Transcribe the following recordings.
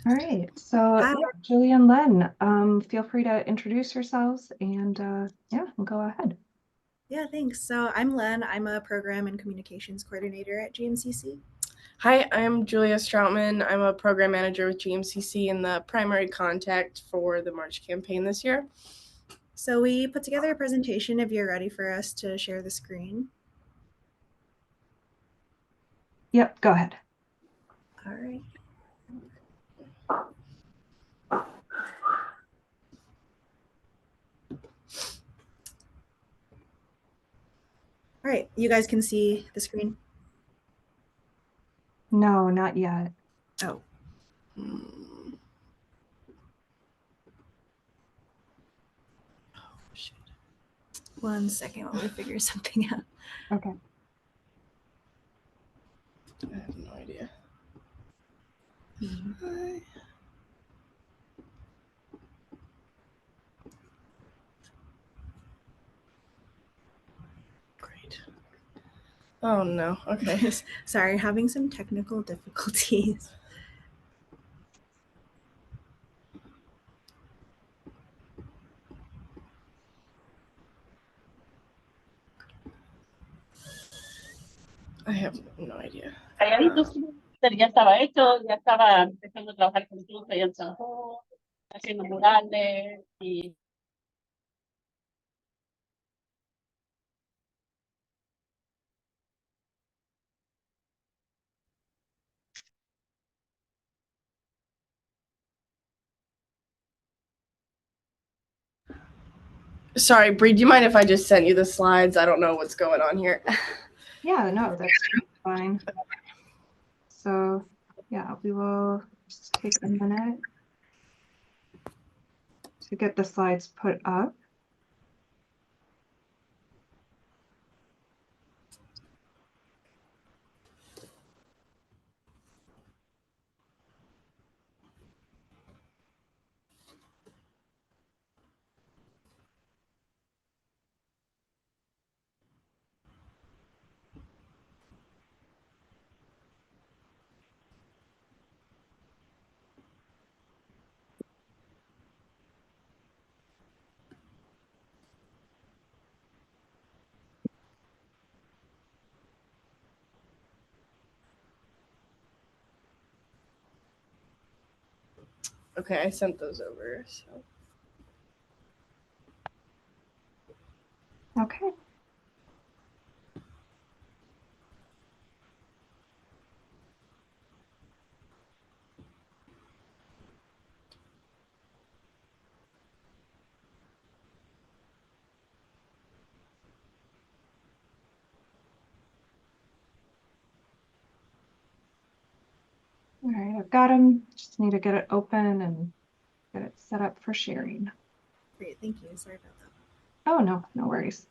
All right, so Hi. yeah, Julie and Len, feel free to introduce yourselves and yeah, we'll go ahead. Yeah, thanks. So I'm Len. I'm a program and communications coordinator at GMCC. Hi, I'm Julia Stroutman. I'm a program manager with GMCC and the primary contact for the March campaign this year. So we put together a presentation if you're ready for us to share the screen. Yep, go ahead. All right. All right, you guys can see the screen? No, not yet. Oh. Shit. 1 second while we figure something out. Okay. I have no idea. Great. Oh no, okay. Sorry, having some technical difficulties. I have no idea. Había visto que ya estaba hecho, ya estaba empezando a trabajar con tú, ya trabajó, haciendo murales y Sorry, Bree, do you mind if I just sent you the slides? I don't know what's going on here. Yeah, no, that's fine. So yeah, we will just take a minute to get the slides put up. Okay, I sent those over. So. Okay. All right, I've got them. Just need to get it open and get it set up for sharing. Great, thank you. Sorry about that. Oh, no, no worries.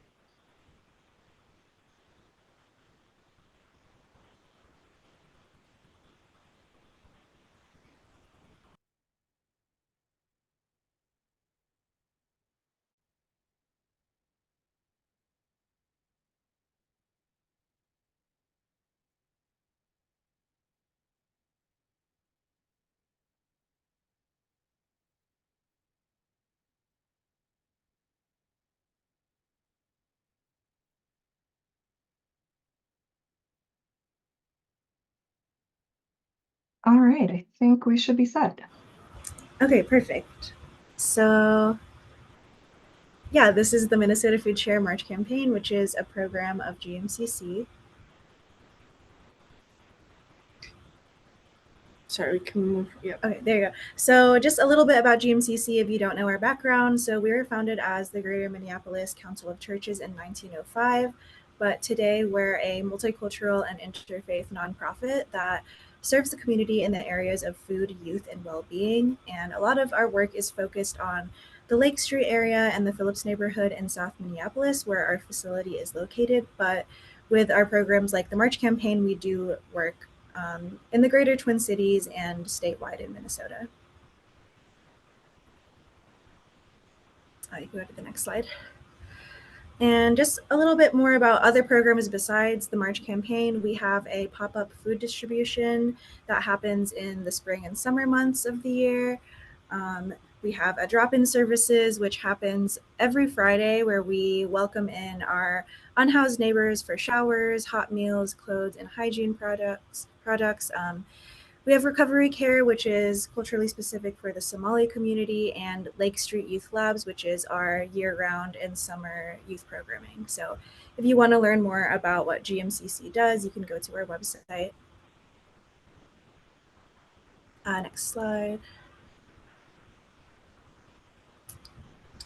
All right, I think we should be set. Okay, perfect. So yeah, this is the Minnesota Food Share March campaign, which is a program of GMCC. Sorry, we can move. Yep. Okay, there you go. So just a little bit about GMCC if you don't know our background. So we were founded as the Greater Minneapolis Council of Churches in 1905, but today we're a multicultural and interfaith nonprofit that serves the community in the areas of food, youth, and well-being. And a lot of our work is focused on the Lake Street area and the Phillips neighborhood in South Minneapolis, where our facility is located. But with our programs like the March campaign, we do work in the greater Twin Cities and statewide in Minnesota. You can go to the next slide. And just a little bit more about other programs besides the March campaign. We have a pop-up food distribution that happens in the spring and summer months of the year. We have a drop-in services, which happens every Friday, where we welcome in our unhoused neighbors for showers, hot meals, clothes, and hygiene products. We have Recovery Care, which is culturally specific for the Somali community, and Lake Street Youth Labs, which is our year-round and summer youth programming. So if you want to learn more about what GMCC does, you can go to our website. Next slide.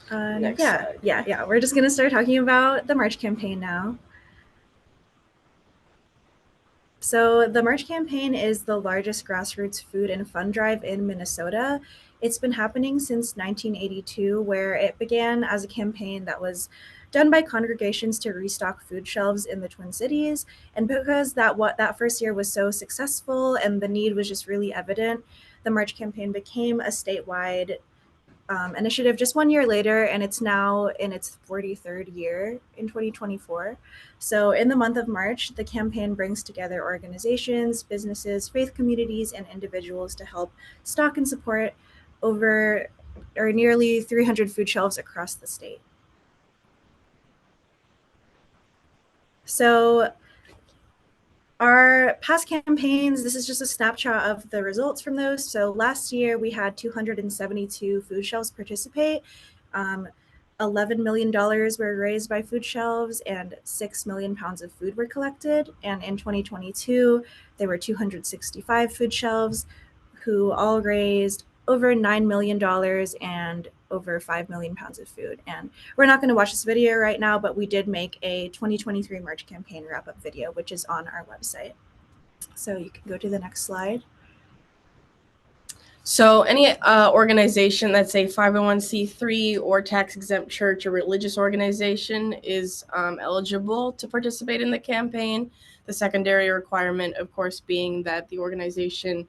Next yeah, slide. yeah. We're just going to start talking about the March campaign now. So the March campaign is the largest grassroots food and fund drive in Minnesota. It's been happening since 1982, where it began as a campaign that was done by congregations to restock food shelves in the Twin Cities. And because that first year was so successful and the need was just really evident, the March campaign became a statewide initiative just 1 year later, and it's now in its 43rd year in 2024. So in the month of March, the campaign brings together organizations, businesses, faith communities, and individuals to help stock and support over or nearly 300 food shelves across the state. So our past campaigns, this is just a snapshot of the results from those. So last year we had 272 food shelves participate. $11 million were raised by food shelves and 6 million pounds of food were collected. And in 2022, there were 265 food shelves who all raised over $9 million and over 5 million pounds of food. And we're not going to watch this video right now, but we did make a 2023 March campaign wrap-up video, which is on our website. So you can go to the next slide. So any organization that's a 501c3 or tax-exempt church or religious organization is eligible to participate in the campaign. The secondary requirement, of course, being that the organization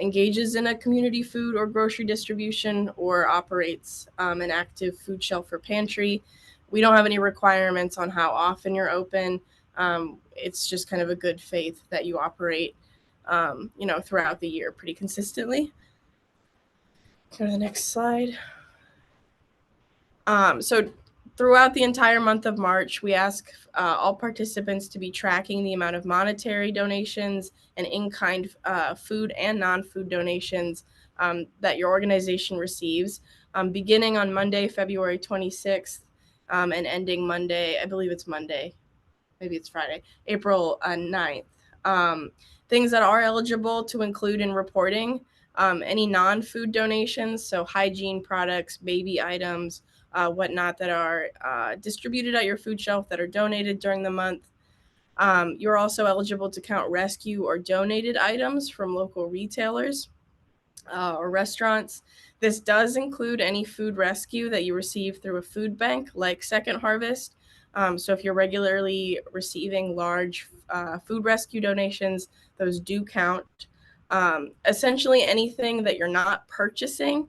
engages in a community food or grocery distribution or operates an active food shelf or pantry. We don't have any requirements on how often you're open. It's just kind of a good faith that you operate, throughout the year pretty consistently. Go to the next slide. So throughout the entire month of March, we ask all participants to be tracking the amount of monetary donations and in-kind food and non-food donations that your organization receives, beginning on Monday, February 26th, and ending Monday, I believe it's Monday, maybe it's Friday, April 9th. Things that are eligible to include in reporting: any non-food donations, so hygiene products, baby items, whatnot that are distributed at your food shelf that are donated during the month. You're also eligible to count rescue or donated items from local retailers or restaurants. This does include any food rescue that you receive through a food bank like Second Harvest. So if you're regularly receiving large food rescue donations, those do count. Essentially anything that you're not purchasing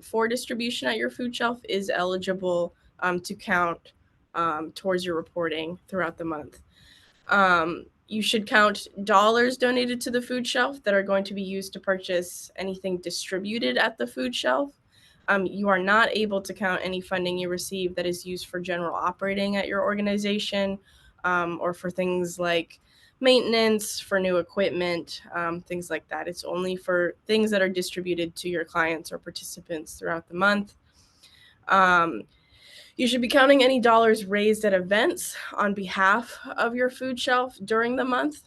for distribution at your food shelf is eligible to count towards your reporting throughout the month. You should count dollars donated to the food shelf that are going to be used to purchase anything distributed at the food shelf. You are not able to count any funding you receive that is used for general operating at your organization, or for things like maintenance, for new equipment, things like that. It's only for things that are distributed to your clients or participants throughout the month. You should be counting any dollars raised at events on behalf of your food shelf during the month.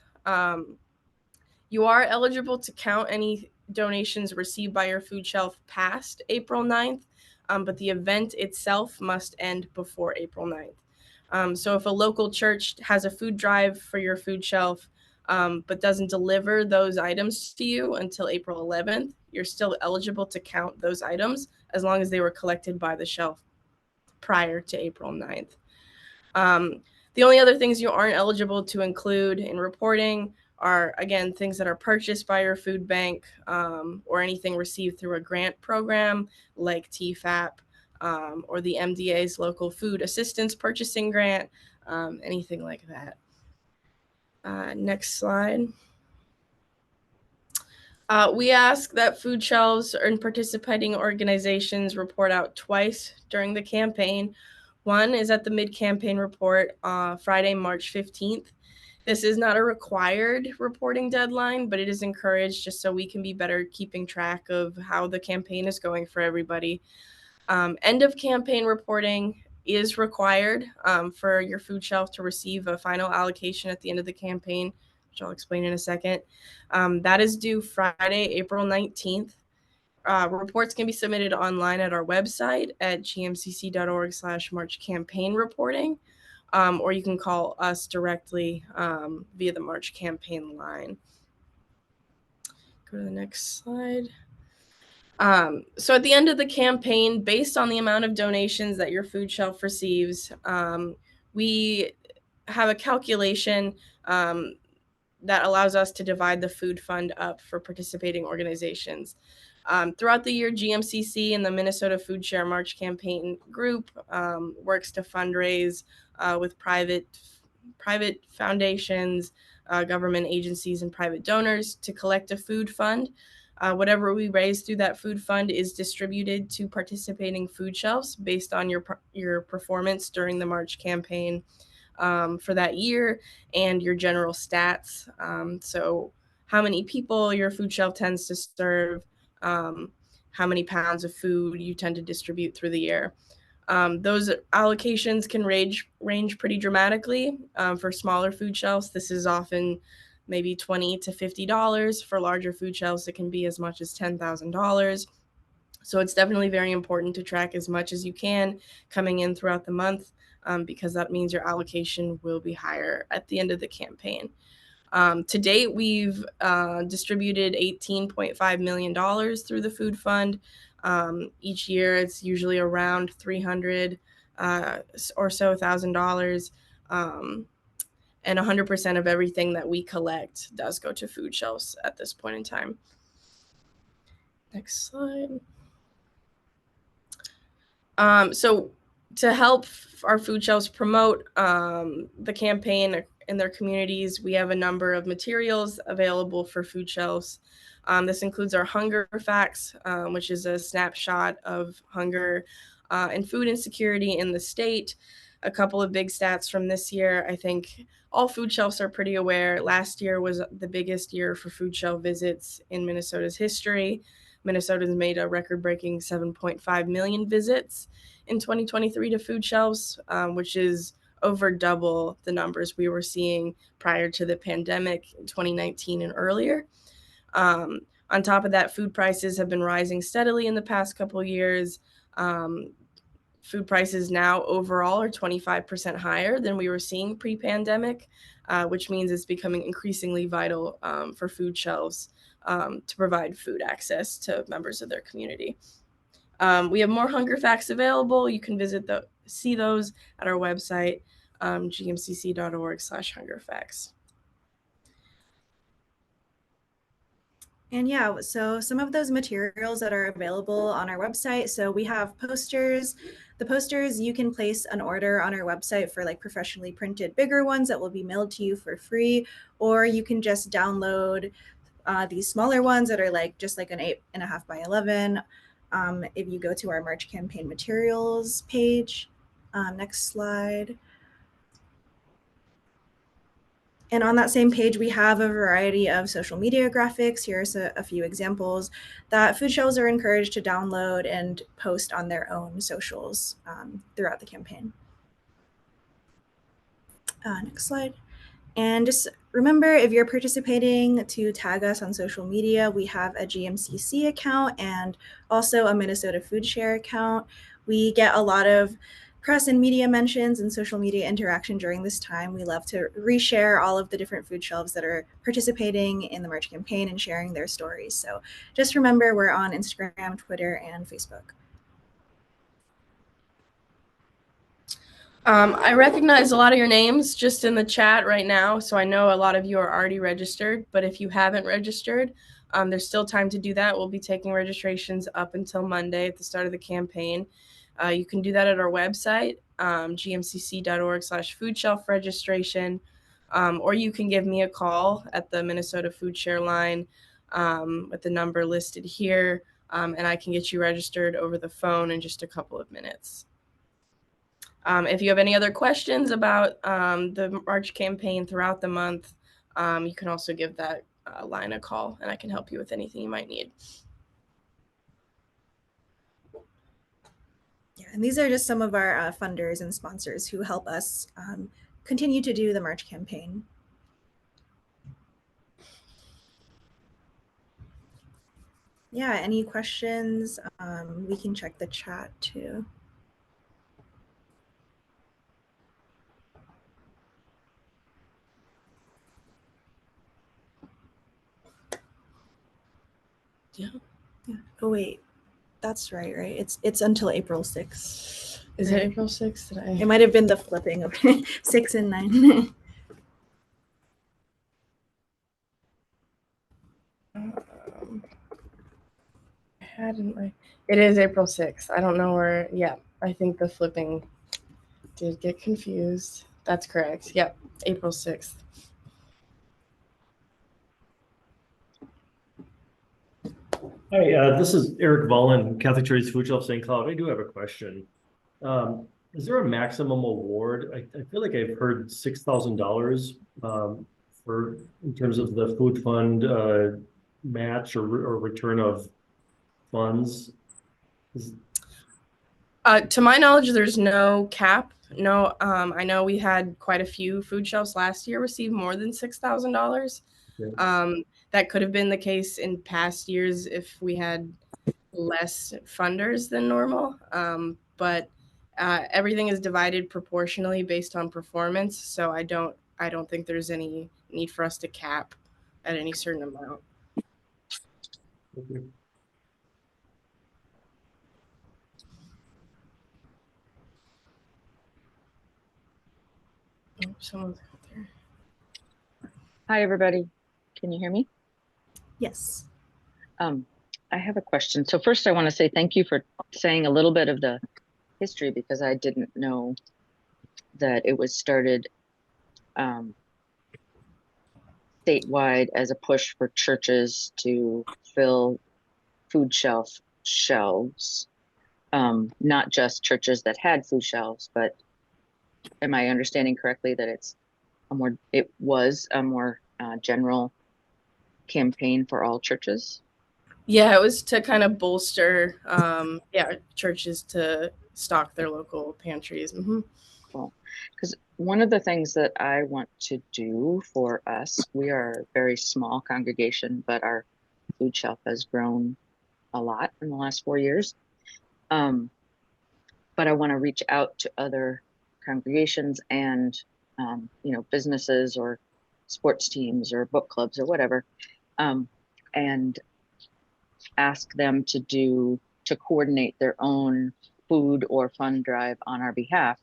You are eligible to count any donations received by your food shelf past April 9th, but the event itself must end before April 9th. So if a local church has a food drive for your food shelf, but doesn't deliver those items to you until April 11th, you're still eligible to count those items as long as they were collected by the shelf prior to April 9th. The only other things you aren't eligible to include in reporting are, again, things that are purchased by your food bank, or anything received through a grant program like TFAP, or the MDA's local food assistance purchasing grant, anything like that. Next slide. We ask that food shelves and participating organizations report out twice during the campaign. One is at the mid-campaign report, Friday, March 15th. This is not a required reporting deadline, but it is encouraged just so we can be better keeping track of how the campaign is going for everybody. End of campaign reporting is required for your food shelf to receive a final allocation at the end of the campaign, which I'll explain in a second. That is due Friday, April 19th. Reports can be submitted online at our website at gmcc.org/MarchCampaignReporting, or you can call us directly via the March campaign line. Go to the next slide. So at the end of the campaign, based on the amount of donations that your food shelf receives, we have a calculation that allows us to divide the food fund up for participating organizations. Throughout the year, GMCC and the Minnesota Food Share March campaign group works to fundraise with private foundations, government agencies, and private donors to collect a food fund. Whatever we raise through that food fund is distributed to participating food shelves based on your performance during the March campaign for that year and your general stats. So how many people your food shelf tends to serve, how many pounds of food you tend to distribute through the year. Those allocations can range pretty dramatically. For smaller food shelves, this is often maybe $20 to $50. For larger food shelves, it can be as much as $10,000. So it's definitely very important to track as much as you can coming in throughout the month, because that means your allocation will be higher at the end of the campaign. To date, we've distributed $18.5 million through the food fund. Each year, it's usually around $300 or so $1,000. And 100% of everything that we collect does go to food shelves at this point in time. Next slide. So to help our food shelves promote the campaign in their communities, we have a number of materials available for food shelves. This includes our hunger facts, which is a snapshot of hunger and food insecurity in the state. A couple of big stats from this year. I think all food shelves are pretty aware. Last year was the biggest year for food shelf visits in Minnesota's history. Minnesota's made a record-breaking 7.5 million visits in 2023 to food shelves, which is over double the numbers we were seeing prior to the pandemic in 2019 and earlier. On top of that, food prices have been rising steadily in the past couple of years. Food prices now overall are 25% higher than we were seeing pre-pandemic, which means it's becoming increasingly vital for food shelves to provide food access to members of their community. We have more hunger facts available. You can see those at our website, gmcc.org/hungerfacts. And yeah, so some of those materials that are available on our website. So we have posters. The posters, you can place an order on our website for like professionally printed bigger ones that will be mailed to you for free, or you can just download these smaller ones that are like just like an 8.5 by 11. If you go to our March campaign materials page, next slide. And on that same page, we have a variety of social media graphics. Here's a few examples that food shelves are encouraged to download and post on their own socials throughout the campaign. Next slide. And just remember, if you're participating, to tag us on social media. We have a GMCC account and also a Minnesota Food Share account. We get a lot of press and media mentions and social media interaction during this time. We love to reshare all of the different food shelves that are participating in the March campaign and sharing their stories. So just remember, we're on Instagram, Twitter, and Facebook. I recognize a lot of your names just in the chat right now, so I know a lot of you are already registered, but if you haven't registered, there's still time to do that. We'll be taking registrations up until Monday at the start of the campaign. You can do that at our website, gmcc.org/food shelf registration, or you can give me a call at the Minnesota Food Share line with the number listed here, and I can get you registered over the phone in just a couple of minutes. If you have any other questions about the March campaign throughout the month, you can also give that line a call, and I can help you with anything you might need. Yeah, and these are just some of our funders and sponsors who help us continue to do the March campaign. Yeah, any questions? We can check the chat too. Yeah. Oh wait, that's right. It's until April 6th. Is it April 6th today? It might have been the flipping of 6 and 9. It is April 6th. I don't know where. Yeah, I think the flipping did get confused. That's correct. Yep, April 6th. Hi, this is Eric Vollen, Catholic Charities Food Shelf St. Cloud. I do have a question. Is there a maximum award? I feel like I've heard $6,000 for in terms of the food fund match or return of funds. To my knowledge, there's no cap. No, I know we had quite a few food shelves last year receive more than $6,000. Yeah. That could have been the case in past years if we had less funders than normal. But everything is divided proportionally based on performance. So I don't think there's any need for us to cap at any certain amount. Okay. Oh, someone's out there. Hi, everybody. Can you hear me? Yes. I have a question. So first, I want to say thank you for saying a little bit of the history, because I didn't know that it was started statewide as a push for churches to fill food shelves, not just churches that had food shelves, but am I understanding correctly that it was a more general campaign for all churches? Yeah, it was to kind of bolster, churches to stock their local pantries. Mm-hmm. Cool. Because one of the things that I want to do for us, we are a very small congregation, but our food shelf has grown a lot in the last 4 years. But I want to reach out to other congregations and, businesses or sports teams or book clubs or whatever, and ask them to coordinate their own food or fund drive on our behalf.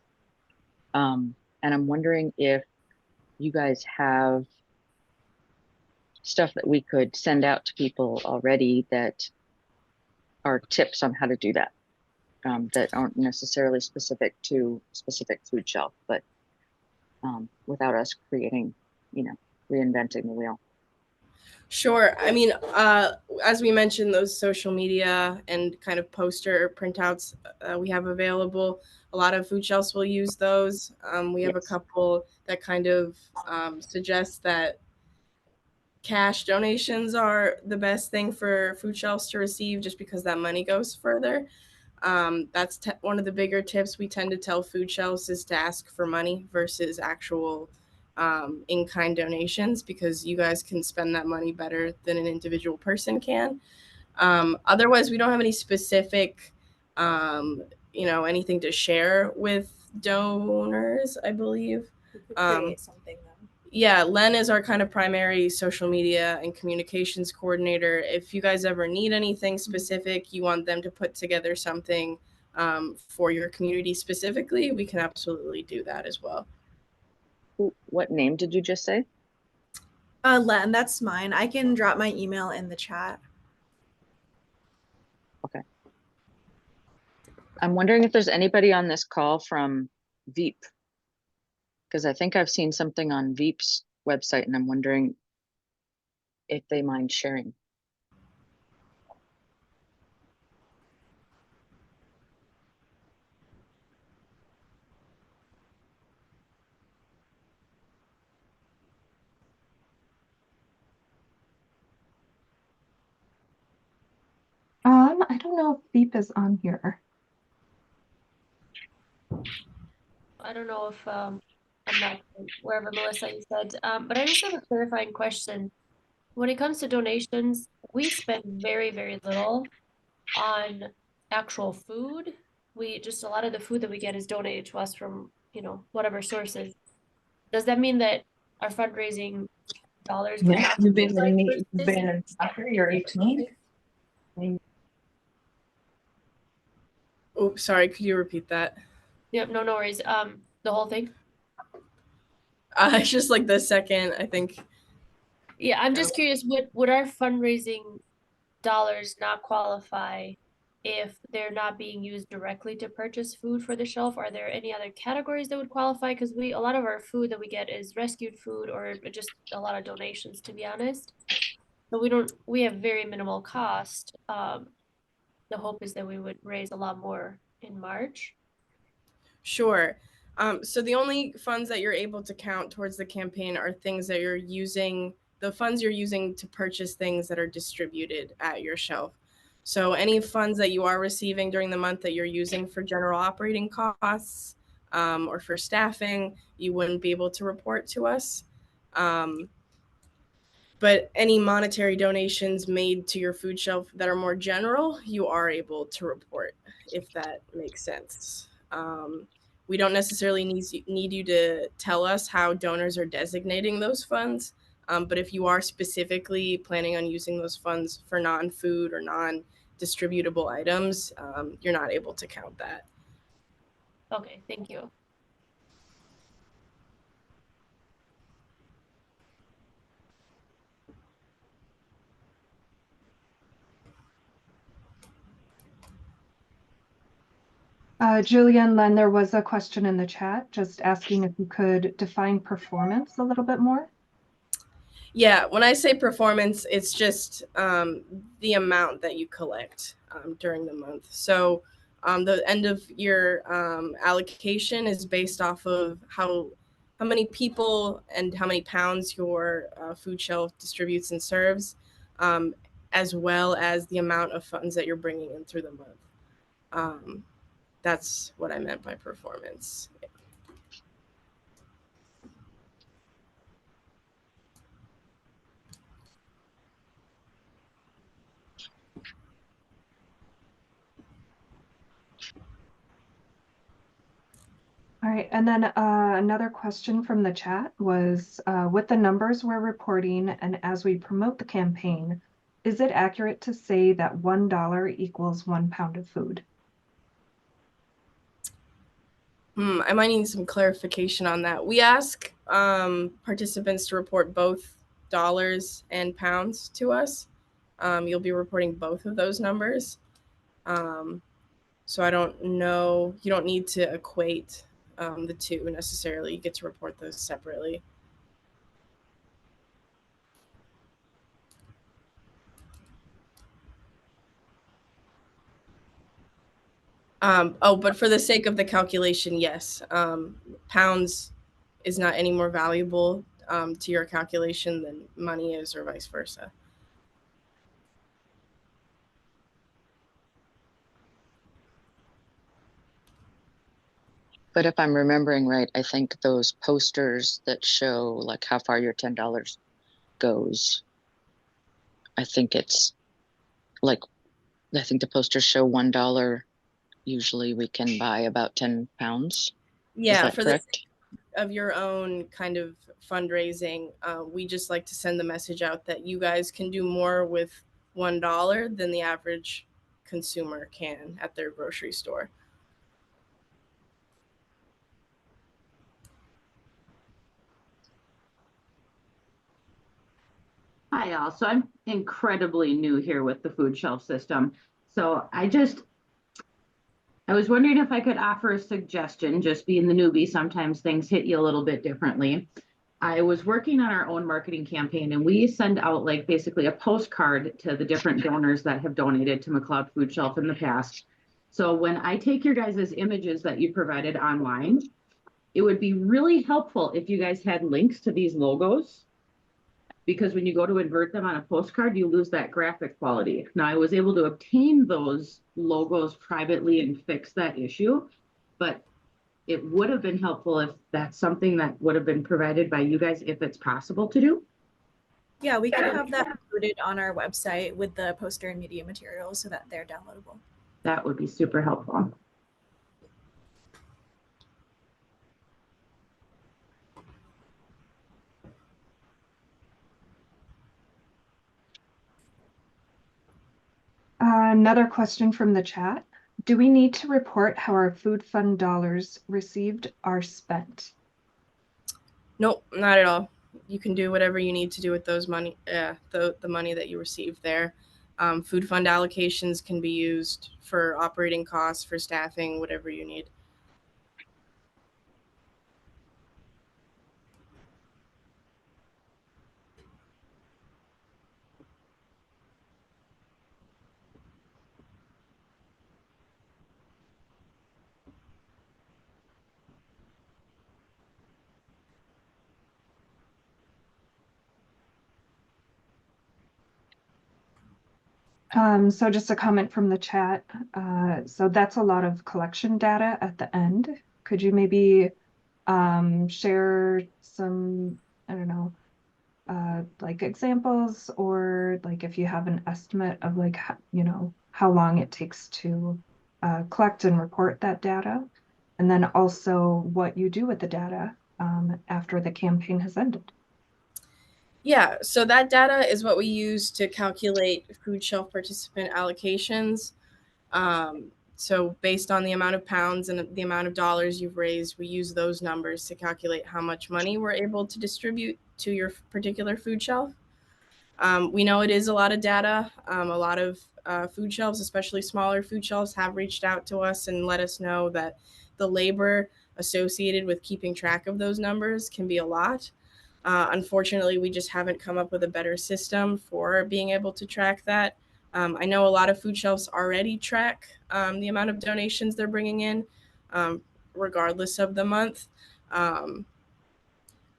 And I'm wondering if you guys have stuff that we could send out to people already that are tips on how to do that, that aren't necessarily specific to specific food shelf, but without us creating, reinventing the wheel. Sure. I mean, as we mentioned, those social media and kind of poster printouts we have available. A lot of food shelves will use those. We have a couple that kind of suggest that cash donations are the best thing for food shelves to receive, just because that money goes further. That's one of the bigger tips we tend to tell food shelves, is to ask for money versus actual in-kind donations, because you guys can spend that money better than an individual person can. Otherwise, we don't have any specific, anything to share with donors, I believe. Create something though. Yeah, Len is our kind of primary social media and communications coordinator. If you guys ever need anything specific, you want them to put together something for your community specifically, we can absolutely do that as well. What name did you just say? Len, that's mine. I can drop my email in the chat. Okay. I'm wondering if there's anybody on this call from Veep. Because I think I've seen something on Veep's website and I'm wondering if they mind sharing. I don't know if Veep is on here. I don't know if I'm not wherever Melissa you said, but I just have a clarifying question. When it comes to donations, we spend very, very little on actual food. We just a lot of the food that we get is donated to us from, whatever sources. Does that mean that our fundraising dollars would Yeah, have to you've be been like you've been in soccer, you're 18. Oh, sorry, could you repeat that? Yep, no worries. The whole thing. It's just like the second, I think. Yeah, I'm just curious, would our fundraising dollars not qualify if they're not being used directly to purchase food for the shelf? Are there any other categories that would qualify? Because a lot of our food that we get is rescued food or just a lot of donations, to be honest. But we have very minimal cost. The hope is that we would raise a lot more in March. Sure. So the only funds that you're able to count towards the campaign are things that you're using, the funds you're using to purchase things that are distributed at your shelf. So any funds that you are receiving during the month that you're using for general operating costs or for staffing, you wouldn't be able to report to us. But any monetary donations made to your food shelf that are more general, you are able to report, if that makes sense. We don't necessarily need you to tell us how donors are designating those funds. But if you are specifically planning on using those funds for non-food or non-distributable items, you're not able to count that. Okay, thank you. Julian, Len, there was a question in the chat just asking if you could define performance a little bit more. Yeah, when I say performance, it's just the amount that you collect during the month. So the end of year allocation is based off of how many people and how many pounds your food shelf distributes and serves, as well as the amount of funds that you're bringing in through the month. That's what I meant by performance. All right, and then another question from the chat was, with the numbers we're reporting and as we promote the campaign, is it accurate to say that $1 equals 1 pound of food? I might need some clarification on that. We ask participants to report both dollars and pounds to us. You'll be reporting both of those numbers. So I don't know. You don't need to equate the two necessarily. You get to report those separately. But for the sake of the calculation, yes. Pounds is not any more valuable to your calculation than money is, or vice versa. But if I'm remembering right, I think those posters that show like how far your $10 goes, I think it's like, I think the posters show $1. Usually we can buy about 10 pounds. Yeah, is that for correct? the sake of your own kind of fundraising, we just like to send the message out that you guys can do more with $1 than the average consumer can at their grocery store. Hi, all. So I'm incredibly new here with the food shelf system. So I I was wondering if I could offer a suggestion, just being the newbie, sometimes things hit you a little bit differently. I was working on our own marketing campaign and we send out like basically a postcard to the different donors that have donated to McLeod Food Shelf in the past. So when I take your guys' images that you provided online, it would be really helpful if you guys had links to these logos. Because when you go to invert them on a postcard, you lose that graphic quality. Now, I was able to obtain those logos privately and fix that issue, but it would have been helpful if that's something that would have been provided by you guys, if it's possible to do. Yeah, we can have that included on our website with the poster and media materials so that they're downloadable. That would be super helpful. Another question from the chat. Do we need to report how our food fund dollars received are spent? Nope, not at all. You can do whatever you need to do with those money, the money that you received there. Food fund allocations can be used for operating costs, for staffing, whatever you need. So just a comment from the chat. So that's a lot of collection data at the end. Could you maybe share some, I don't know, like examples, or like if you have an estimate of like, how long it takes to collect and report that data, and then also what you do with the data after the campaign has ended. Yeah, so that data is what we use to calculate food shelf participant allocations. So based on the amount of pounds and the amount of dollars you've raised, we use those numbers to calculate how much money we're able to distribute to your particular food shelf. We know it is a lot of data. A lot of food shelves, especially smaller food shelves, have reached out to us and let us know that the labor associated with keeping track of those numbers can be a lot. Unfortunately, we just haven't come up with a better system for being able to track that. I know a lot of food shelves already track the amount of donations they're bringing in, regardless of the month.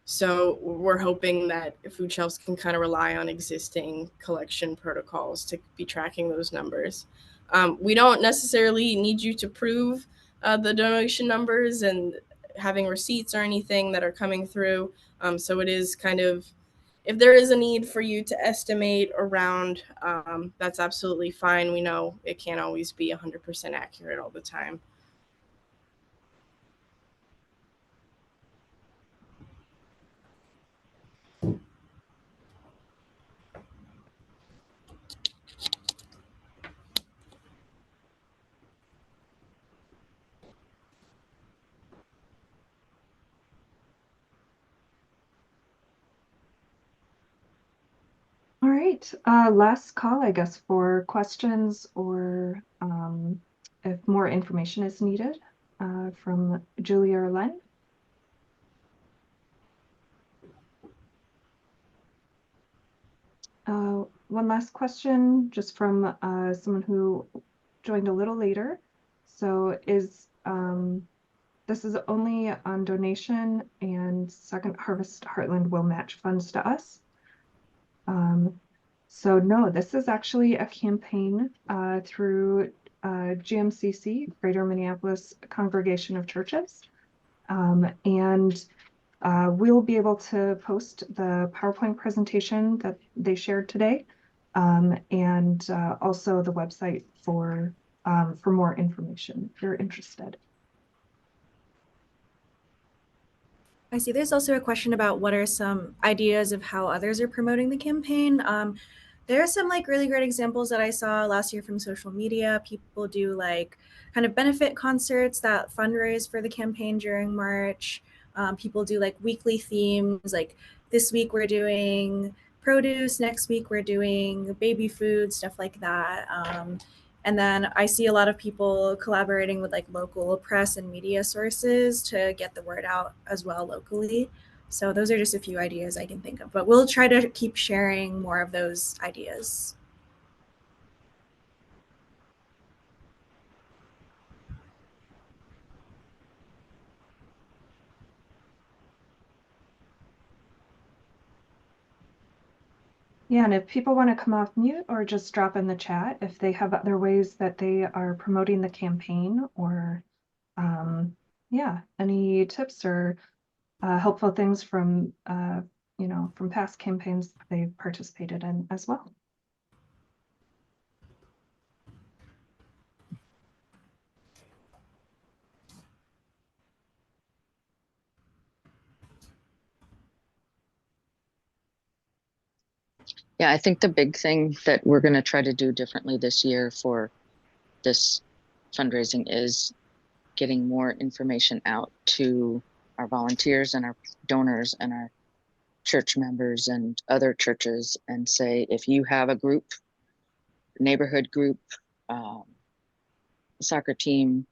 So we're hoping that food shelves can kind of rely on existing collection protocols to be tracking those numbers. We don't necessarily need you to prove the donation numbers and having receipts or anything that are coming through. So it is kind of, if there is a need for you to estimate around, that's absolutely fine. We know it can't always be 100% accurate all the time. All right, last call, I guess, for questions or if more information is needed from Julia or Len. One last question, just from someone who joined a little later. So this is only on donation, and Second Harvest Heartland will match funds to us. So no, this is actually a campaign through GMCC, Greater Minneapolis Congregation of Churches. And we'll be able to post the PowerPoint presentation that they shared today, and also the website for more information if you're interested. I see there's also a question about what are some ideas of how others are promoting the campaign. There are some like really great examples that I saw last year from social media. People do like kind of benefit concerts that fundraise for the campaign during March. People do like weekly themes, like this week we're doing produce, next week we're doing baby food, stuff like that. And then I see a lot of people collaborating with like local press and media sources to get the word out as well locally. So those are just a few ideas I can think of, but we'll try to keep sharing more of those ideas. Yeah, and if people want to come off mute or just drop in the chat if they have other ways that they are promoting the campaign, or yeah, any tips or helpful things from from past campaigns they've participated in as well. Yeah, I think the big thing that we're going to try to do differently this year for this fundraising is getting more information out to our volunteers and our donors and our church members and other churches, and say, if you have a group, neighborhood group, soccer team,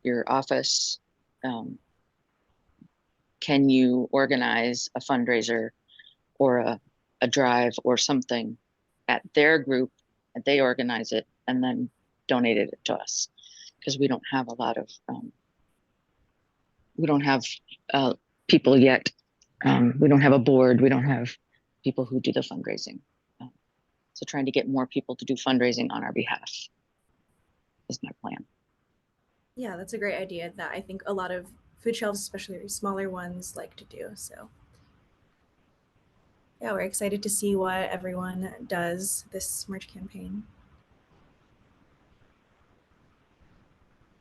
your office, can you organize a fundraiser or a drive or something at their group, and they organize it and then donate it to us? Because we don't have a lot of we don't have people yet. We don't have a board. We don't have people who do the fundraising. So trying to get more people to do fundraising on our behalf is my plan. Yeah, that's a great idea that I think a lot of food shelves, especially smaller ones, like to do. So yeah, we're excited to see what everyone does this March campaign.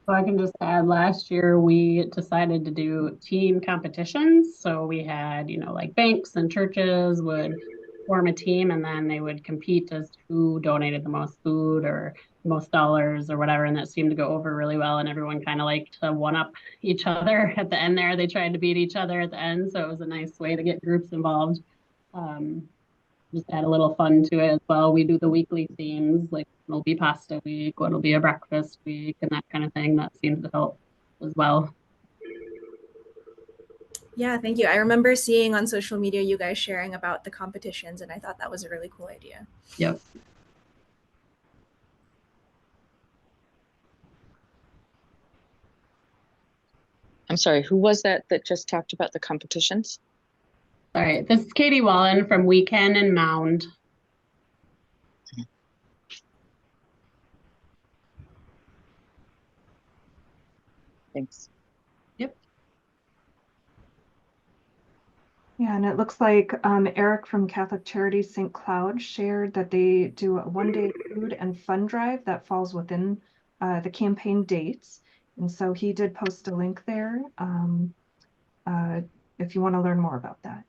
So I can just add, last year we decided to do team competitions. So we had, like banks and churches would form a team, and then they would compete as to who donated the most food or most dollars or whatever. And that seemed to go over really well. And everyone kind of liked to one up each other at the end there. They tried to beat each other at the end. So it was a nice way to get groups involved. Just add a little fun to it as well. We do the weekly themes, like it'll be pasta week, or it'll be a breakfast week, and that kind of thing. That seems to help as well. Yeah, thank you. I remember seeing on social media you guys sharing about the competitions, and I thought that was a really cool idea. Yep. I'm sorry, who was that just talked about the competitions? All right, this is Katie Wallen from Weekend and Mound. Thanks. Yep. Yeah, and it looks like Eric from Catholic Charities St. Cloud shared that they do a one-day food and fun drive that falls within the campaign dates. And so he did post a link there if you want to learn more about that.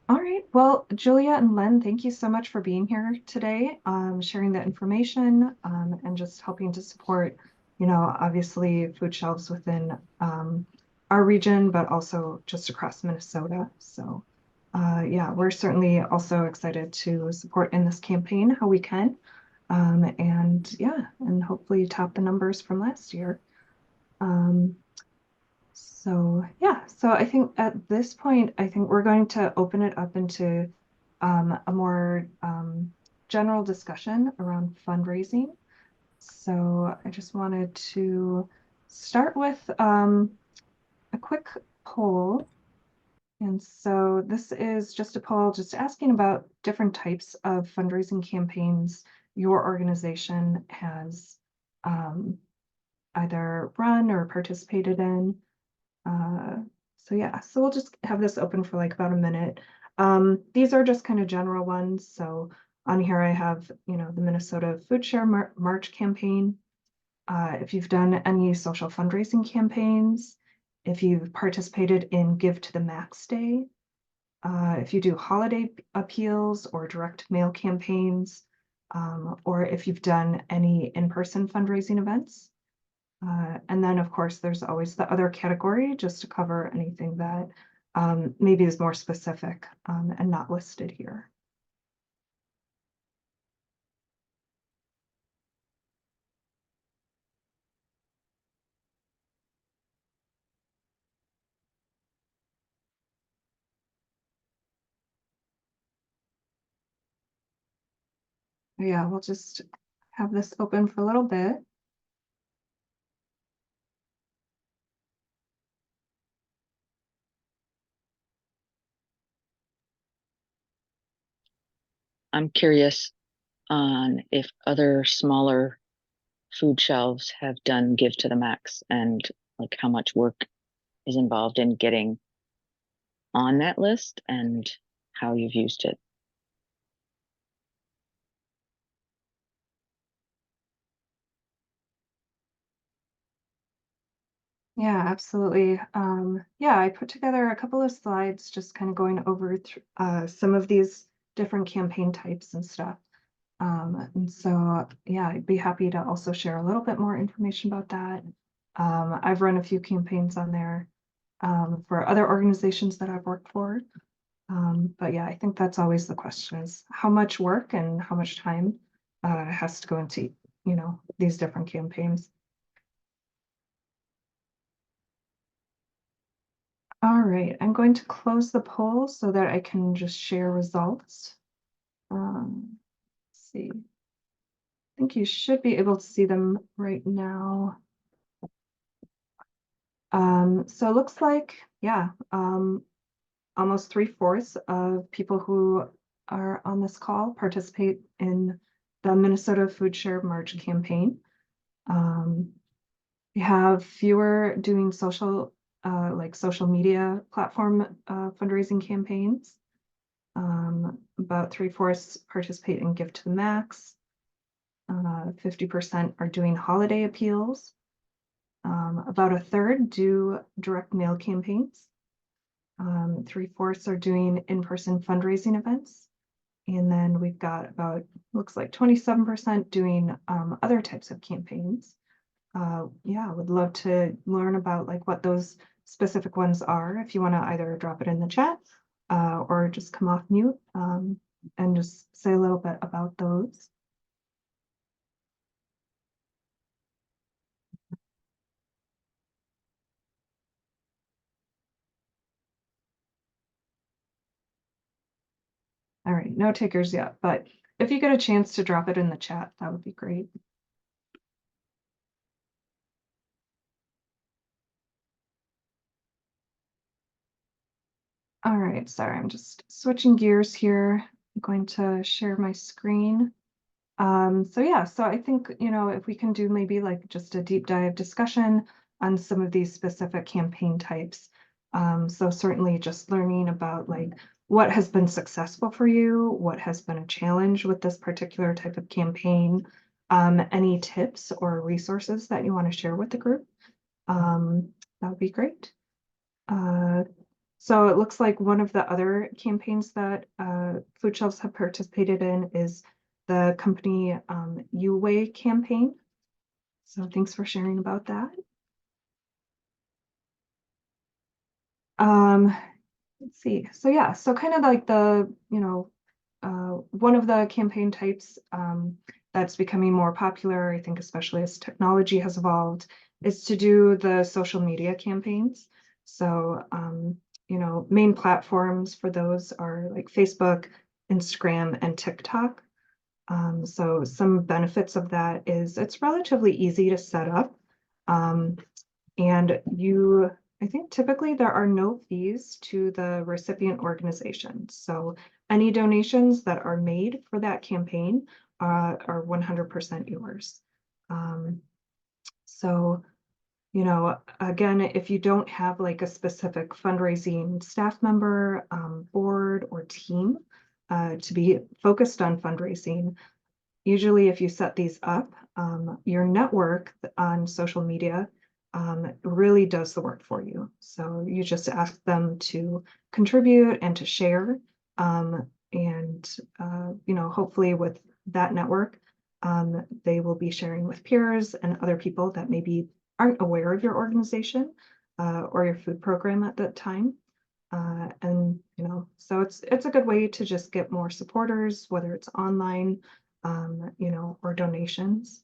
All right, well, Julia and Len, thank you so much for being here today, sharing the information and just helping to support, obviously food shelves within our region, but also just across Minnesota. So yeah, we're certainly also excited to support in this campaign how we can. And yeah, and hopefully top the numbers from last year. So yeah, so I think at this point, I think we're going to open it up into a more general discussion around fundraising. So I just wanted to start with a quick poll. And so this is just a poll just asking about different types of fundraising campaigns your organization has either run or participated in. So yeah, so we'll just have this open for like about a minute. These are just kind of general ones. So on here I have, the Minnesota Food Share March campaign. If you've done any social fundraising campaigns, if you've participated in Give to the Max Day, if you do holiday appeals or direct mail campaigns, or if you've done any in-person fundraising events. And then, of course, there's always the other category, just to cover anything that maybe is more specific and not listed here. Yeah, we'll just have this open for a little bit. I'm curious on if other smaller food shelves have done Give to the Max and like how much work is involved in getting on that list and how you've used it. Yeah, absolutely. Yeah, I put together a couple of slides just kind of going over some of these different campaign types and stuff. And so, yeah, I'd be happy to also share a little bit more information about that. I've run a few campaigns on there for other organizations that I've worked for. But yeah, I think that's always the question is how much work and how much time has to go into, these different campaigns. All right, I'm going to close the poll so that I can just share results. Let's see. I think you should be able to see them right now. So it looks like, yeah, almost 3/4 of people who are on this call participate in the Minnesota Food Share March campaign. We have fewer doing social media platform fundraising campaigns. About 3/4 participate in Give to the Max. 50% are doing holiday appeals. About 1/3 do direct mail campaigns. 3/4 are doing in-person fundraising events. And then we've got about, looks like 27% doing other types of campaigns. Yeah, would love to learn about like what those specific ones are. If you want to either drop it in the chat or just come off mute and just say a little bit about those. All right, no takers yet, but if you get a chance to drop it in the chat, that would be great. All right, sorry, I'm just switching gears here. I'm going to share my screen. So yeah, so I think, if we can do maybe like just a deep dive discussion on some of these specific campaign types. So certainly just learning about like what has been successful for you, what has been a challenge with this particular type of campaign, any tips or resources that you want to share with the group. That would be great. So it looks like one of the other campaigns that food shelves have participated in is the company UWay campaign. So thanks for sharing about that. Let's see. So yeah, so kind of like the, one of the campaign types that's becoming more popular, I think, especially as technology has evolved, is to do the social media campaigns. So, main platforms for those are like Facebook, Instagram, and TikTok. So some benefits of that is it's relatively easy to set up. And I think typically there are no fees to the recipient organization. So any donations that are made for that campaign are 100% yours. So, again, if you don't have like a specific fundraising staff member, board, or team to be focused on fundraising, usually if you set these up, your network on social media really does the work for you. So you just ask them to contribute and to share. And, hopefully with that network, they will be sharing with peers and other people that maybe aren't aware of your organization or your food program at that time. And you know, so it's a good way to just get more supporters, whether it's online, you know, or donations.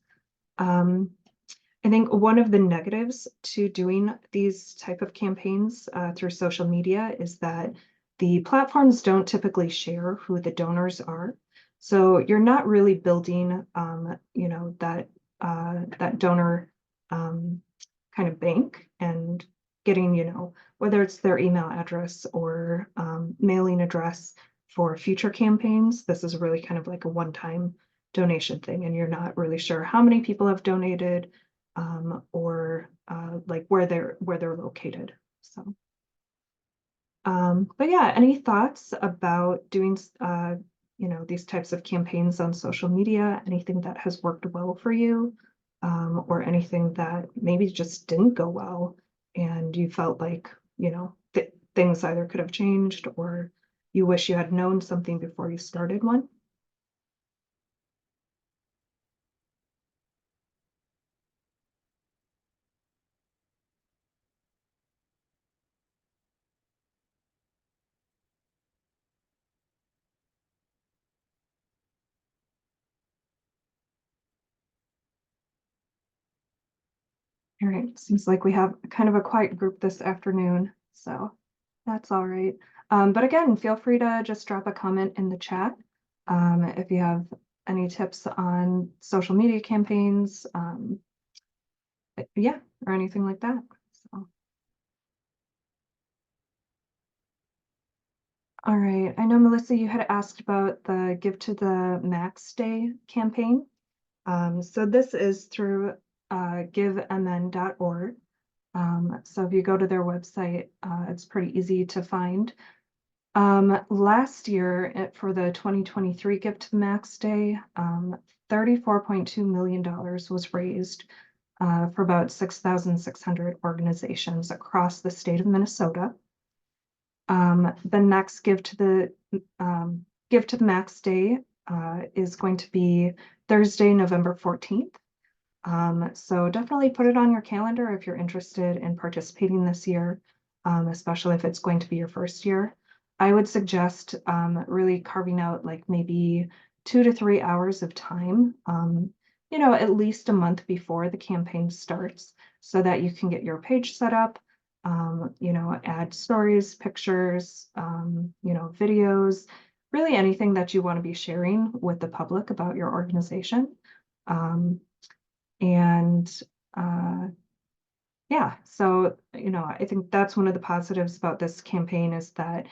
I think one of the negatives to doing these type of campaigns through social media is that the platforms don't typically share who the donors are. So you're not really building, you know, that donor kind of bank and getting, you know, whether it's their email address or mailing address for future campaigns. This is really kind of like a one-time donation thing, and you're not really sure how many people have donated or like where they're located. So, but yeah, any thoughts about doing you know, these types of campaigns on social media? Anything that has worked well for you, or anything that maybe just didn't go well, and you felt like, you know, things either could have changed, or you wish you had known something before you started one? All right, seems like we have kind of a quiet group this afternoon, so that's all right. But again, feel free to just drop a comment in the chat if you have any tips on social media campaigns, yeah, or anything like that. So. All right, I know, Melissa, you had asked about the Give to the Max Day campaign. So this is through givemn.org. So if you go to their website, it's pretty easy to find. Last year for the 2023 Give to the Max Day, $34.2 million was raised for about 6,600 organizations across the state of Minnesota. The next Give to the Max Day is going to be Thursday, November 14th. So definitely put it on your calendar if you're interested in participating this year, especially if it's going to be your first year. I would suggest really carving out like maybe 2 to 3 hours of time, you know, at least a month before the campaign starts, so that you can get your page set up, you know, add stories, pictures, you know, videos, really anything that you want to be sharing with the public about your organization. And yeah, so, you know, I think that's one of the positives about this campaign is that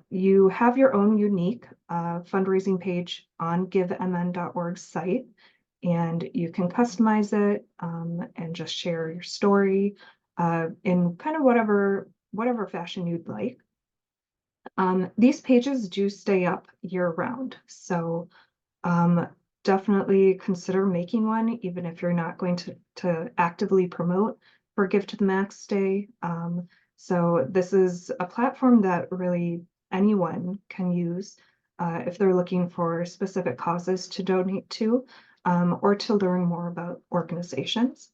you have your own unique fundraising page on givemn.org's site, and you can customize it and just share your story in kind of whatever fashion you'd like. These pages do stay up year-round, so definitely consider making one, even if you're not going to actively promote for Give to the Max Day. So this is a platform that really anyone can use if they're looking for specific causes to donate to, or to learn more about organizations.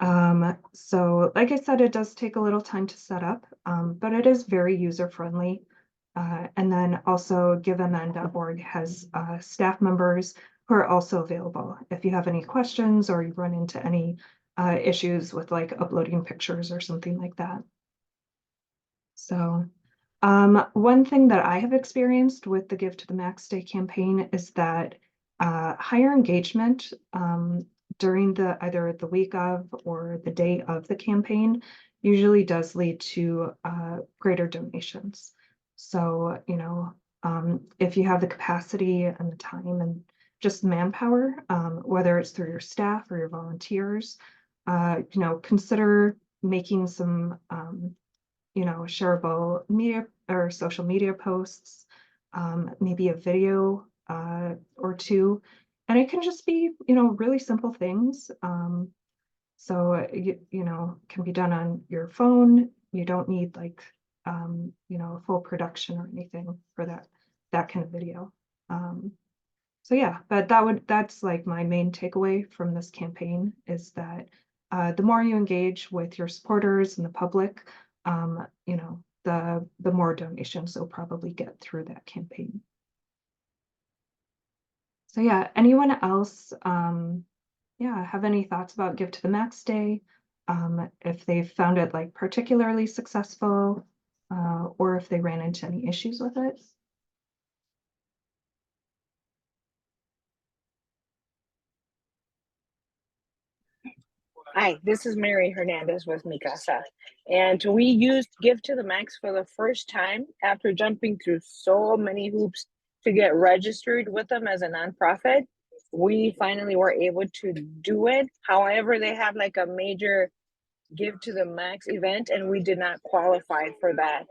So like I said, it does take a little time to set up, but it is very user-friendly. And then also givemn.org has staff members who are also available if you have any questions or you run into any issues with like uploading pictures or something like that. So one thing that I have experienced with the Give to the Max Day campaign is that higher engagement during either the week of or the day of the campaign usually does lead to greater donations. So, you know, if you have the capacity and the time and just manpower, whether it's through your staff or your volunteers, you know, consider making some, you know, shareable media or social media posts, maybe a video or two. And it can just be, you know, really simple things. So, you know, can be done on your phone. You don't need like, you know, a full production or anything for that kind of video. So yeah, but that's like my main takeaway from this campaign is that the more you engage with your supporters and the public, you know, the more donations you'll probably get through that campaign. So yeah, anyone else yeah, have any thoughts about Give to the Max Day? If they found it like particularly successful, or if they ran into any issues with it? Hi, this is Mary Hernandez with Mikasa. And we used Give to the Max for the first time after jumping through so many hoops to get registered with them as a nonprofit. We finally were able to do it. However, they have like a major Give to the Max event, and we did not qualify for that.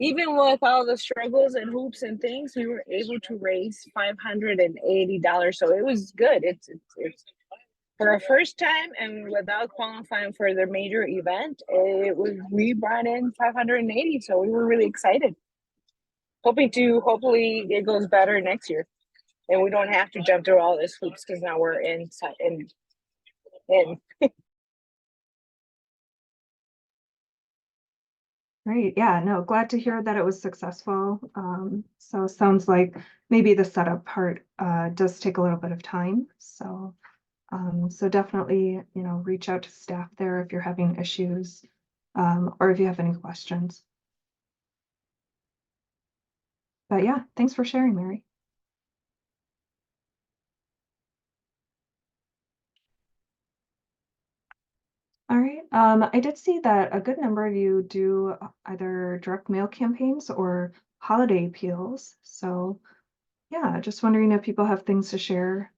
Even with all the struggles and hoops and things, we were able to raise $580. So it was good. It's for our first time and without qualifying for their major event, we brought in 580, so we were really excited. Hopefully it goes better next year, and we don't have to jump through all this hoops because now we're in. Great. Yeah, no, glad to hear that it was successful. So it sounds like maybe the setup part does take a little bit of time. So definitely, you know, reach out to staff there if you're having issues, or if you have any questions. But yeah, thanks for sharing, Mary. All right. I did see that a good number of you do either direct mail campaigns or holiday appeals. So yeah, just wondering if people have things to share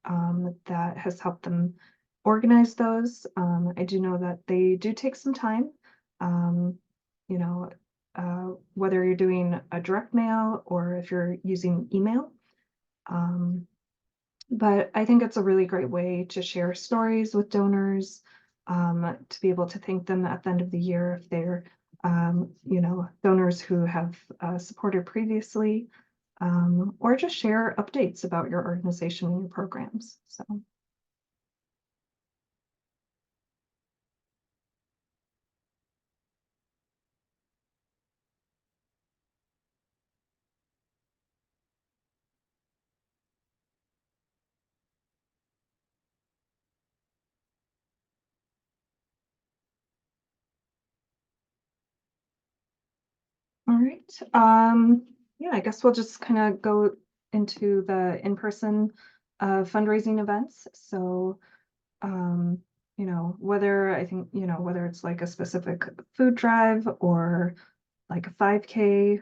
that has helped them organize those. I do know that they do take some time. You know, whether you're doing a direct mail or if you're using email. But I think it's a really great way to share stories with donors, to be able to thank them at the end of the year if they're, you know, donors who have supported previously, or just share updates about your organization and your programs. So. All right. Yeah, I guess we'll just kind of go into the in-person fundraising events. So, you know, whether whether it's like a specific food drive or like a 5K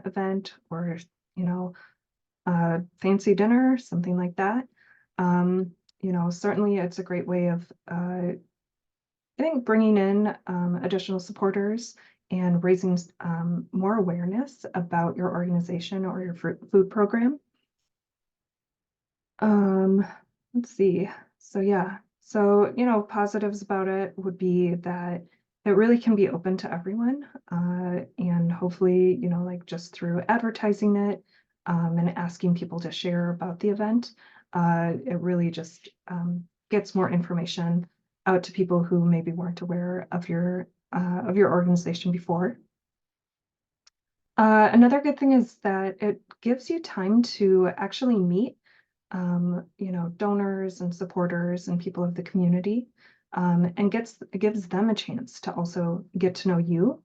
event or, you know, a fancy dinner, something like that. You know, certainly it's a great way of, I think, bringing in additional supporters and raising more awareness about your organization or your food program. Let's see. So yeah, so, you know, positives about it would be that it really can be open to everyone. And hopefully, you know, like just through advertising it and asking people to share about the event, it really just gets more information out to people who maybe weren't aware of your organization before. Another good thing is that it gives you time to actually meet you know, donors and supporters and people of the community, and gives them a chance to also get to know you.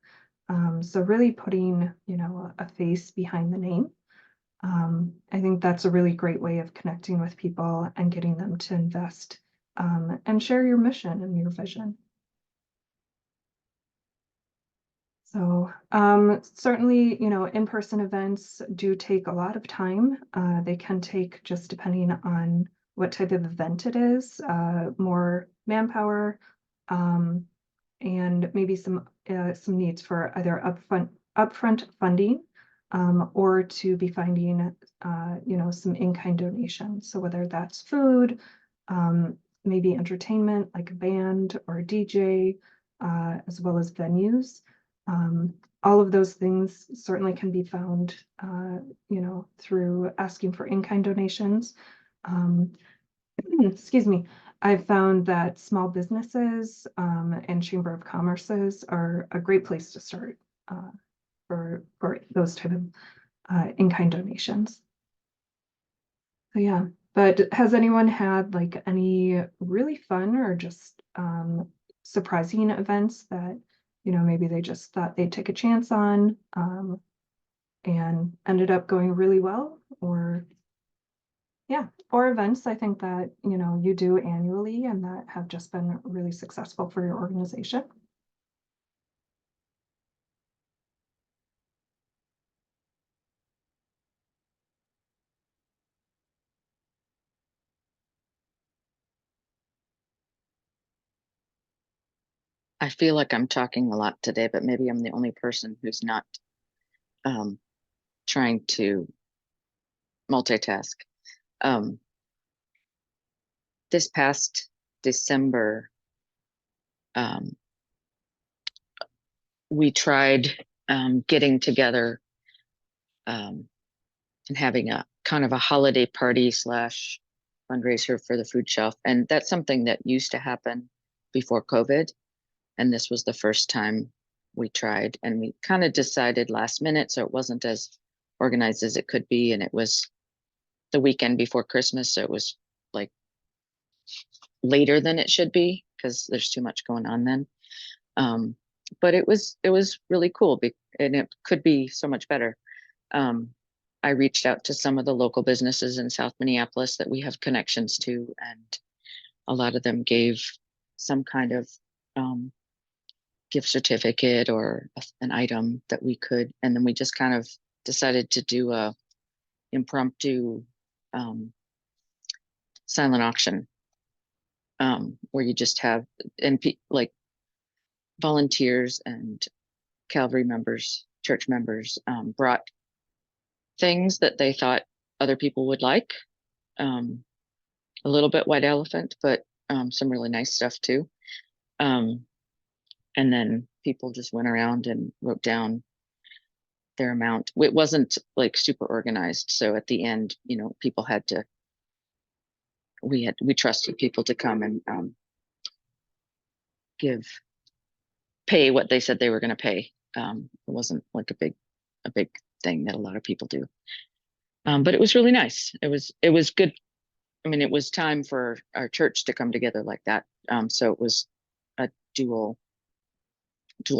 So really putting, you know, a face behind the name. I think that's a really great way of connecting with people and getting them to invest and share your mission and your vision. So certainly, you know, in-person events do take a lot of time. They can take, just depending on what type of event it is, more manpower, and maybe some needs for either upfront funding, or to be finding, you know, some in-kind donations. So whether that's food, maybe entertainment like a band or a DJ, as well as venues. All of those things certainly can be found, you know, through asking for in-kind donations. Excuse me, I've found that small businesses and Chamber of Commerce's are a great place to start for those type of in-kind donations. So yeah, but has anyone had like any really fun or just surprising events that, you know, maybe they just thought they'd take a chance on and ended up going really well? Or yeah, or events I think that, you know, you do annually and that have just been really successful for your organization? I feel like I'm talking a lot today, but maybe I'm the only person who's not trying to multitask. This past December, we tried getting together and having a kind of a holiday party slash fundraiser for the food shelf. And that's something that used to happen before COVID. And this was the first time we tried, and we kind of decided last minute, so it wasn't as organized as it could be. And it was the weekend before Christmas, so it was like later than it should be because there's too much going on then. But it was really cool, and it could be so much better. I reached out to some of the local businesses in South Minneapolis that we have connections to, and a lot of them gave some kind of gift certificate or an item that we could, and then we just kind of decided to do a impromptu silent auction where you just have like volunteers and Calvary members, church members brought things that they thought other people would like. A little bit white elephant, but some really nice stuff too. And then people just went around and wrote down their amount. It wasn't like super organized. So at the end, you know, people had to, we trusted people to come and pay what they said they were going to pay. It wasn't like a big thing that a lot of people do. But it was really nice. It was good. I mean, it was time for our church to come together like that. So it was a dual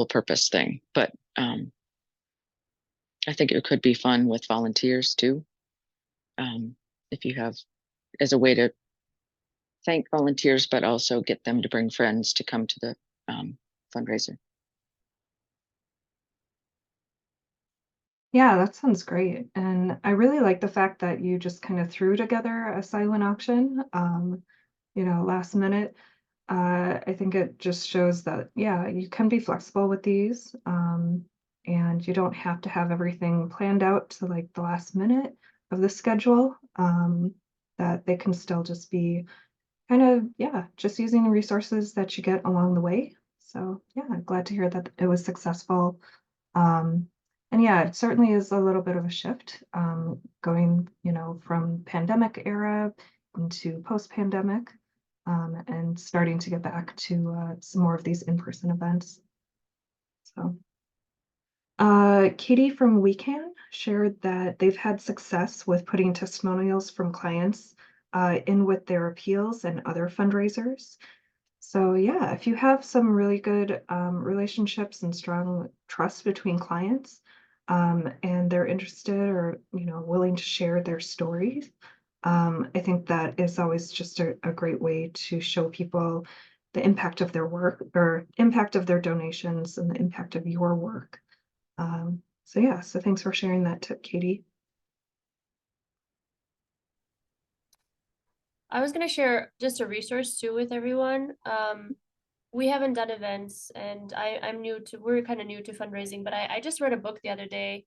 purpose thing, but I think it could be fun with volunteers too. If you have, as a way to thank volunteers, but also get them to bring friends to come to the fundraiser. Yeah, that sounds great. And I really like the fact that you just kind of threw together a silent auction, you know, last minute. I think it just shows that, yeah, you can be flexible with these, and you don't have to have everything planned out to like the last minute of the schedule, that they can still just be kind of, yeah, just using the resources that you get along the way. So yeah, I'm glad to hear that it was successful. And yeah, it certainly is a little bit of a shift, going, you know, from pandemic era into post-pandemic, and starting to get back to some more of these in-person events. So, Katie from WeCan shared that they've had success with putting testimonials from clients in with their appeals and other fundraisers. So yeah, if you have some really good relationships and strong trust between clients, and they're interested or, you know, willing to share their stories, I think that is always just a great way to show people the impact of their work or impact of their donations and the impact of your work. So yeah, so thanks for sharing that tip, Katie. I was going to share just a resource too with everyone. We haven't done events, and we're kind of new to fundraising, but I just read a book the other day.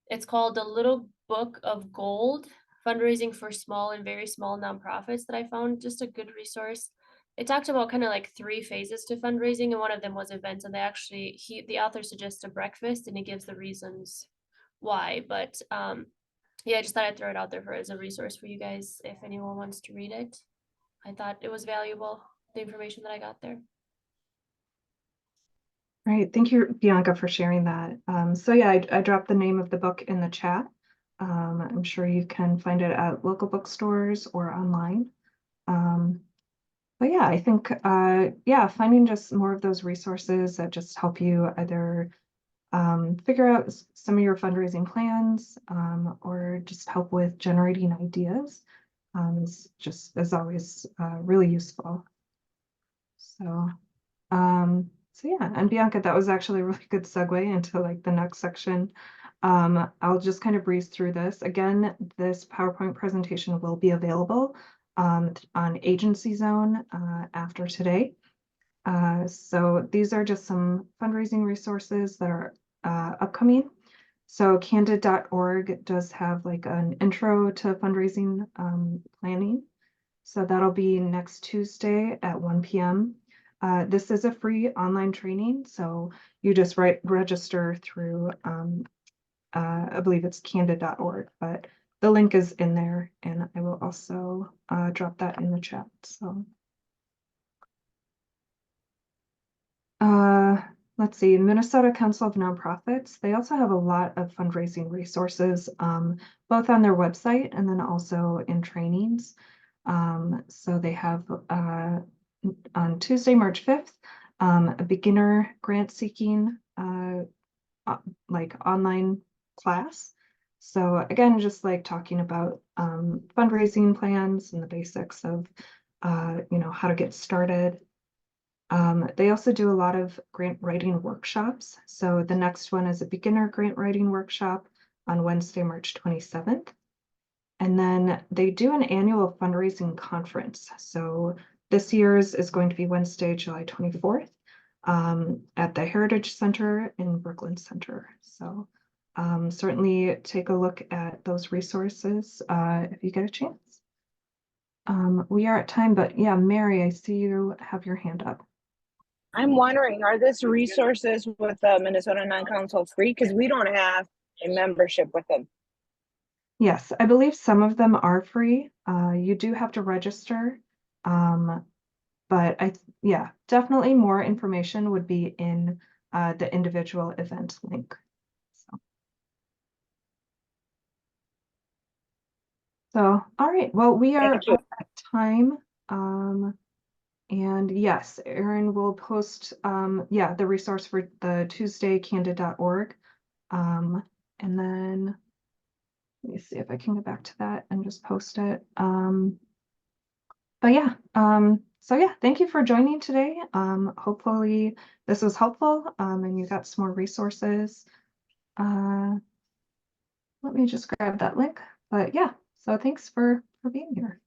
It's called The Little Book of Gold, Fundraising for Small and Very Small Nonprofits, that I found just a good resource. It talked about kind of like 3 phases to fundraising, and one of them was events, and the author suggests a breakfast, and he gives the reasons why. But Yeah, I just thought I'd throw it out there for as a resource for you guys if anyone wants to read it. I thought it was valuable, the information that I got there. Right. Thank you, Bianca, for sharing that. So yeah, I dropped the name of the book in the chat. I'm sure you can find it at local bookstores or online. But yeah, I think yeah, finding just more of those resources that just help you either figure out some of your fundraising plans or just help with generating ideas is just, as always, really useful. So yeah, and Bianca, that was actually a really good segue into like the next section. I'll just kind of breeze through this. Again, this PowerPoint presentation will be available on Agency Zone after today. So these are just some fundraising resources that are upcoming. So candid.org does have like an intro to fundraising planning. So that'll be next Tuesday at 1 p.m. This is a free online training, so you just register through, I believe it's candid.org, but the link is in there, and I will also drop that in the chat. So, let's see, Minnesota Council of Nonprofits, they also have a lot of fundraising resources, both on their website and then also in trainings. So they have on Tuesday, March 5th, a beginner grant seeking like online class. So again, just like talking about fundraising plans and the basics of you know, how to get started. They also do a lot of grant writing workshops. So the next one is a beginner grant writing workshop on Wednesday, March 27th. And then they do an annual fundraising conference. So this year's is going to be Wednesday, July 24th at the Heritage Center in Brooklyn Center. So certainly take a look at those resources if you get a chance. We are at time, but yeah, Mary, I see you have your hand up. I'm wondering, are these resources with the Minnesota Non-Council free? Because we don't have a membership with them. Yes, I believe some of them are free. You do have to register. But yeah, definitely more information would be in the individual event link. So all right, well, we are Thank you. at time. And yes, Erin will post yeah, the resource for the Tuesday candid.org. And then let me see if I can get back to that and just post it. But yeah, so yeah, thank you for joining today. Hopefully this was helpful and you got some more resources. Let me just grab that link. But yeah, so thanks for being here.